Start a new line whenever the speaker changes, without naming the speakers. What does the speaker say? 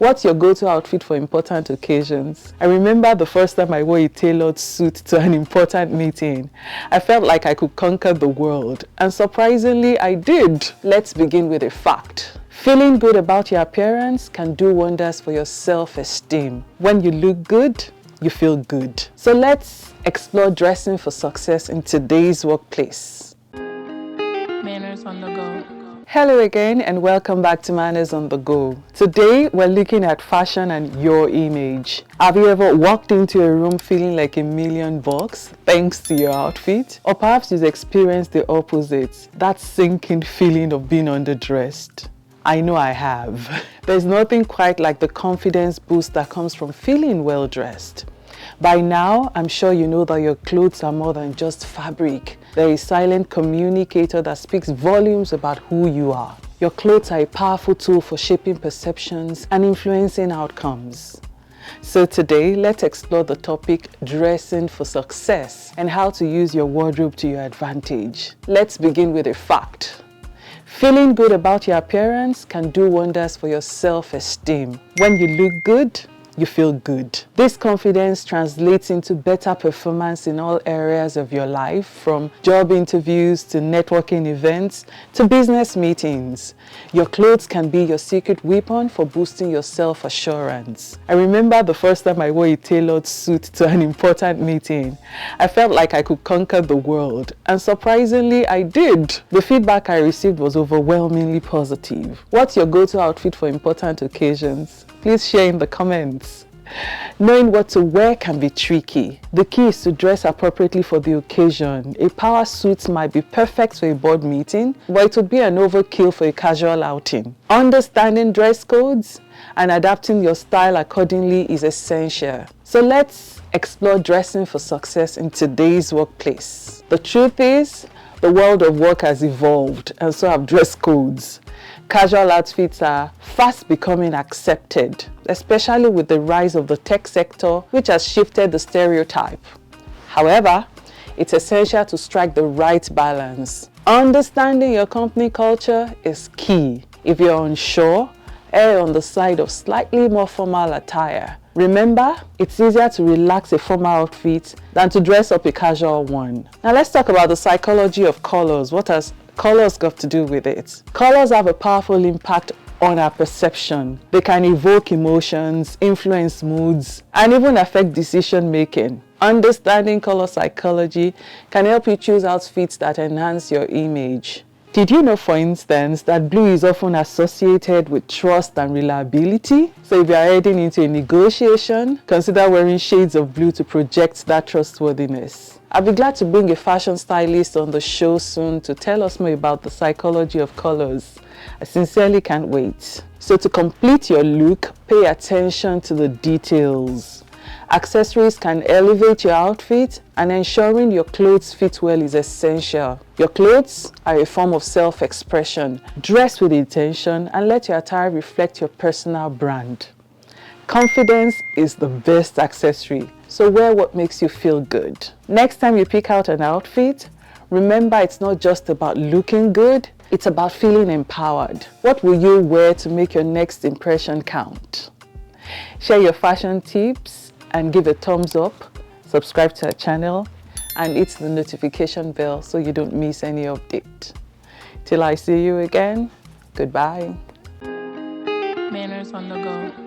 What's your go-to outfit for important occasions? I remember the first time I wore a tailored suit to an important meeting. I felt like I could conquer the world, and surprisingly, I did. Let's begin with a fact. Feeling good about your appearance can do wonders for your self-esteem. When you look good, you feel good. So let's explore dressing for success in today's workplace.
Manners on the go.
Hello again and welcome back to Manners on the Go. Today we're looking at fashion and your image. Have you ever walked into a room feeling like $1,000,000 thanks to your outfit? Or perhaps you've experienced the opposite, that sinking feeling of being underdressed. I know I have. There's nothing quite like the confidence boost that comes from feeling well dressed. By now, I'm sure you know that your clothes are more than just fabric. They're a silent communicator that speaks volumes about who you are. Your clothes are a powerful tool for shaping perceptions and influencing outcomes. So today, let's explore the topic dressing for success and how to use your wardrobe to your advantage. Let's begin with a fact. Feeling good about your appearance can do wonders for your self-esteem. When you look good, you feel good. This confidence translates into better performance in all areas of your life, from job interviews to networking events to business meetings. Your clothes can be your secret weapon for boosting your self-assurance. I remember the first time I wore a tailored suit to an important meeting. I felt like I could conquer the world, and surprisingly, I did. The feedback I received was overwhelmingly positive. What's your go-to outfit for important occasions? Please share in the comments. Knowing what to wear can be tricky. The key is to dress appropriately for the occasion. A power suit might be perfect for a board meeting, but it would be an overkill for a casual outing. Understanding dress codes and adapting your style accordingly is essential. So let's explore dressing for success in today's workplace. The truth is, the world of work has evolved, and so have dress codes. Casual outfits are fast becoming accepted, especially with the rise of the tech sector, which has shifted the stereotype. However, it's essential to strike the right balance. Understanding your company culture is key. If you're unsure, err on the side of slightly more formal attire. Remember, it's easier to relax a formal outfit than to dress up a casual one. Now let's talk about the psychology of colors. What has colors got to do with it? Colors have a powerful impact on our perception. They can evoke emotions, influence moods, and even affect decision making. Understanding color psychology can help you choose outfits that enhance your image. Did you know, for instance, that blue is often associated with trust and reliability? So if you are heading into a negotiation, consider wearing shades of blue to project that trustworthiness. I'll be glad to bring a fashion stylist on the show soon to tell us more about the psychology of colors. I sincerely can't wait. So to complete your look, pay attention to the details. Accessories can elevate your outfit, and ensuring your clothes fit well is essential. Your clothes are a form of self-expression. Dress with intention and let your attire reflect your personal brand. Confidence is the best accessory, so wear what makes you feel good. Next time you pick out an outfit, remember it's not just about looking good, it's about feeling empowered. What will you wear to make your next impression count? Share your fashion tips and give a thumbs up, subscribe to our channel, and hit the notification bell so you don't miss any update. Till I see you again, goodbye.
Manners on the go.